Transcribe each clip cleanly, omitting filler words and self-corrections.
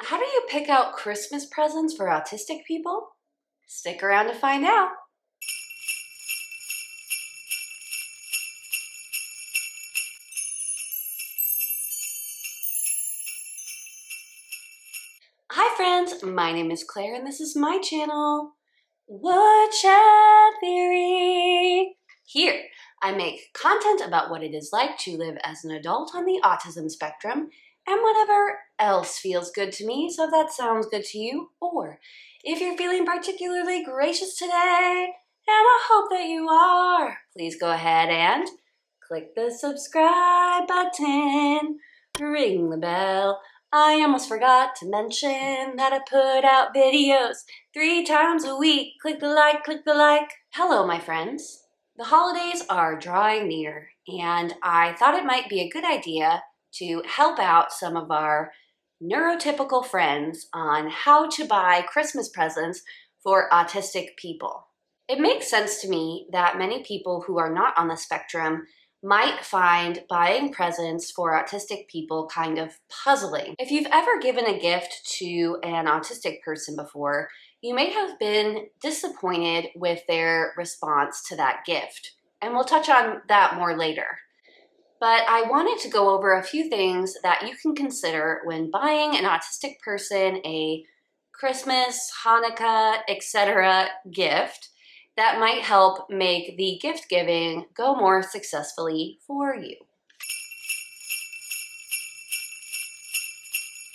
How do you pick out Christmas presents for autistic people? Stick around to find out. Hi friends, my name is Claire and this is my channel, Woodshed Theory. Here, I make content about what it is like to live as an adult on the autism spectrum and whatever else feels good to me, so if that sounds good to you, or if you're feeling particularly gracious today, and I hope that you are, please go ahead and click the subscribe button, ring the bell. I almost forgot to mention that I put out videos 3 times a week. Click the like, click the like. Hello, my friends. The holidays are drawing near, and I thought it might be a good idea to help out some of our neurotypical friends on how to buy Christmas presents for autistic people. It makes sense to me that many people who are not on the spectrum might find buying presents for autistic people kind of puzzling. If you've ever given a gift to an autistic person before, you may have been disappointed with their response to that gift. And we'll touch on that more later. But I wanted to go over a few things that you can consider when buying an autistic person a Christmas, Hanukkah, etc. gift that might help make the gift giving go more successfully for you.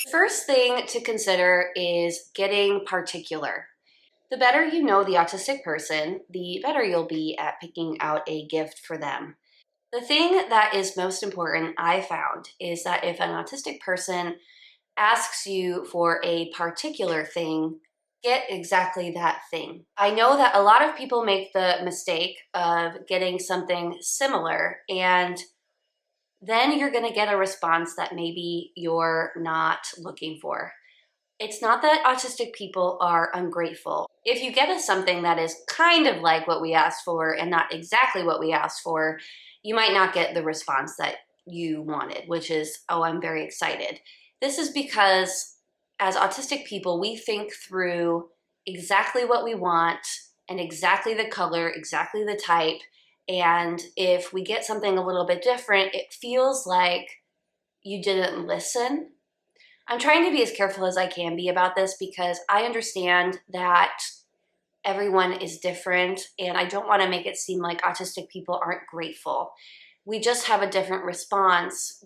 The first thing to consider is getting particular. The better you know the autistic person, the better you'll be at picking out a gift for them. The thing that is most important, I found, is that if an autistic person asks you for a particular thing, get exactly that thing. I know that a lot of people make the mistake of getting something similar, and then you're going to get a response that maybe you're not looking for. It's not that autistic people are ungrateful. If you get us something that is kind of like what we asked for and not exactly what we asked for, you might not get the response that you wanted, which is, oh, I'm very excited. This is because as autistic people, we think through exactly what we want and exactly the color, exactly the type. And if we get something a little bit different, it feels like you didn't listen. I'm trying to be as careful as I can be about this because I understand that everyone is different and I don't want to make it seem like autistic people aren't grateful. We just have a different response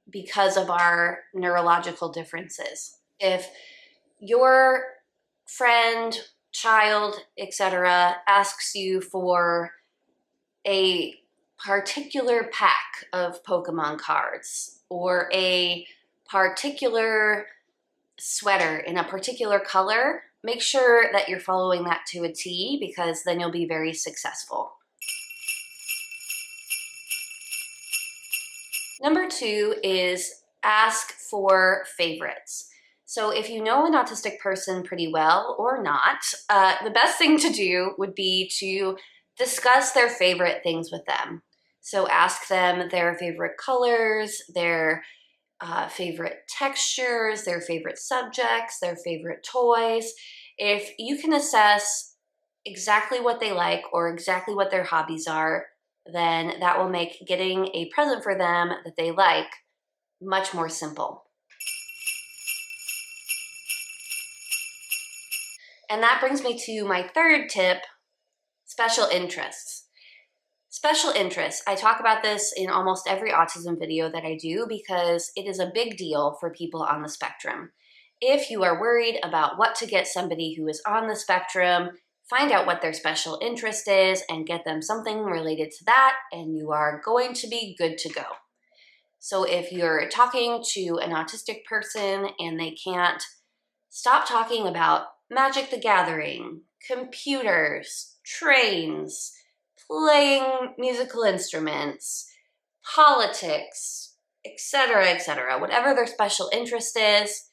because of our neurological differences. If your friend, child, etc. asks you for a particular pack of Pokemon cards or a particular sweater in a particular color, make sure that you're following that to a T because then you'll be very successful. Number 2 is ask for favorites. So if you know an autistic person pretty well or not, the best thing to do would be to discuss their favorite things with them. So ask them their favorite colors, their favorite textures, their favorite subjects, their favorite toys. If you can assess exactly what they like or exactly what their hobbies are, then that will make getting a present for them that they like much more simple. And that brings me to my third tip, special interests. Special interests. I talk about this in almost every autism video that I do because it is a big deal for people on the spectrum. If you are worried about what to get somebody who is on the spectrum, find out what their special interest is and get them something related to that, and you are going to be good to go. So if you're talking to an autistic person and they can't stop talking about Magic the Gathering, computers, trains, playing musical instruments, politics, etc., whatever their special interest is,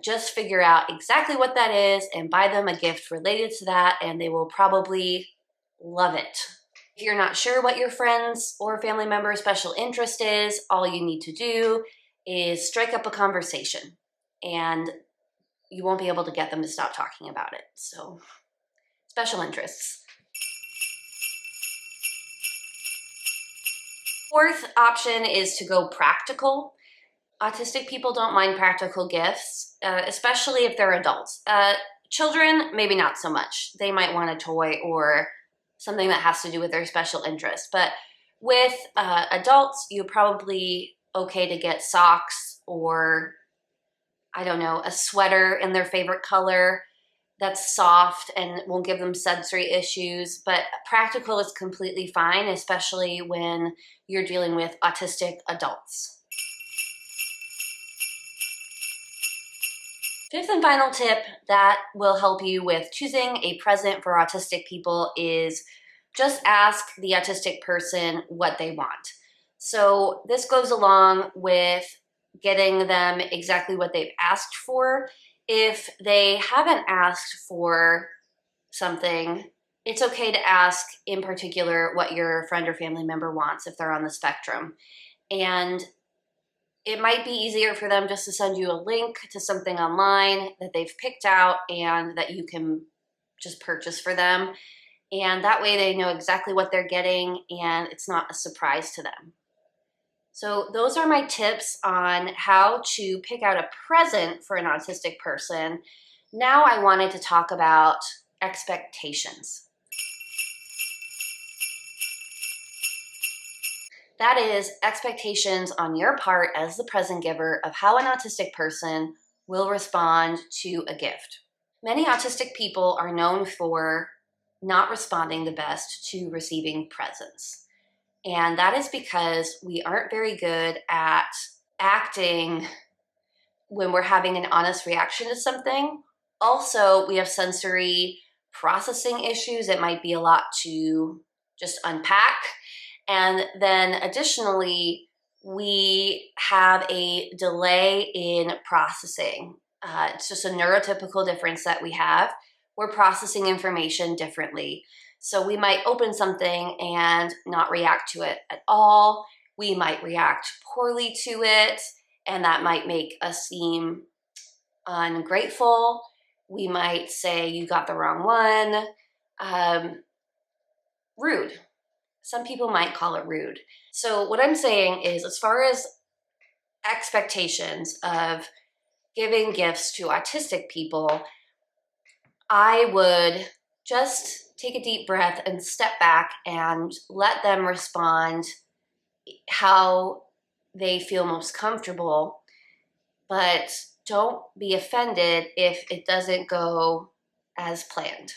just figure out exactly what that is and buy them a gift related to that, and they will probably love it. If you're not sure what your friends or family member's special interest is, all you need to do is strike up a conversation. and you won't be able to get them to stop talking about it. So, special interests. Fourth option is to go practical. Autistic people don't mind practical gifts, especially if they're adults. Children, maybe not so much. They might want a toy or something that has to do with their special interest. But with adults, you're probably okay to get socks or, I don't know, a sweater in their favorite color that's soft and won't give them sensory issues. But practical is completely fine, especially when you're dealing with autistic adults. Fifth and final tip that will help you with choosing a present for autistic people is just ask the autistic person what they want. So this goes along with getting them exactly what they've asked for. If they haven't asked for something, it's okay to ask in particular what your friend or family member wants if they're on the spectrum. And it might be easier for them just to send you a link to something online that they've picked out and that you can just purchase for them. And that way they know exactly what they're getting and it's not a surprise to them. So those are my tips on how to pick out a present for an autistic person. Now I wanted to talk about expectations. That is expectations on your part as the present giver of how an autistic person will respond to a gift. Many autistic people are known for not responding the best to receiving presents. And that is because we aren't very good at acting when we're having an honest reaction to something. Also, we have sensory processing issues. It might be a lot to just unpack. And then additionally, we have a delay in processing. It's just a neurotypical difference that we have. We're processing information differently. So we might open something and not react to it at all. We might react poorly to it, and that might make us seem ungrateful. We might say, you got the wrong one. Rude. Some people might call it rude. So what I'm saying is, as far as expectations of giving gifts to autistic people, I would just take a deep breath and step back and let them respond how they feel most comfortable, but don't be offended if it doesn't go as planned.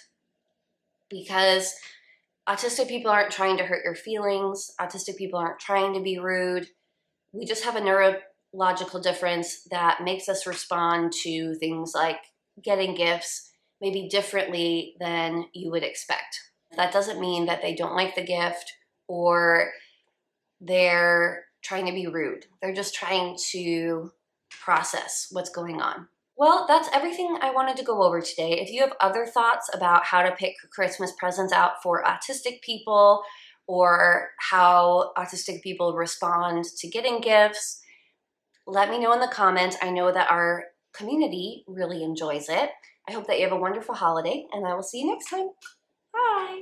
Because autistic people aren't trying to hurt your feelings. Autistic people aren't trying to be rude. We just have a neurological difference that makes us respond to things like getting gifts maybe differently than you would expect. That doesn't mean that they don't like the gift or they're trying to be rude. They're just trying to process what's going on. Well, that's everything I wanted to go over today. If you have other thoughts about how to pick Christmas presents out for autistic people or how autistic people respond to getting gifts, let me know in the comments. I know that our community really enjoys it. I hope that you have a wonderful holiday, and I will see you next time. Bye!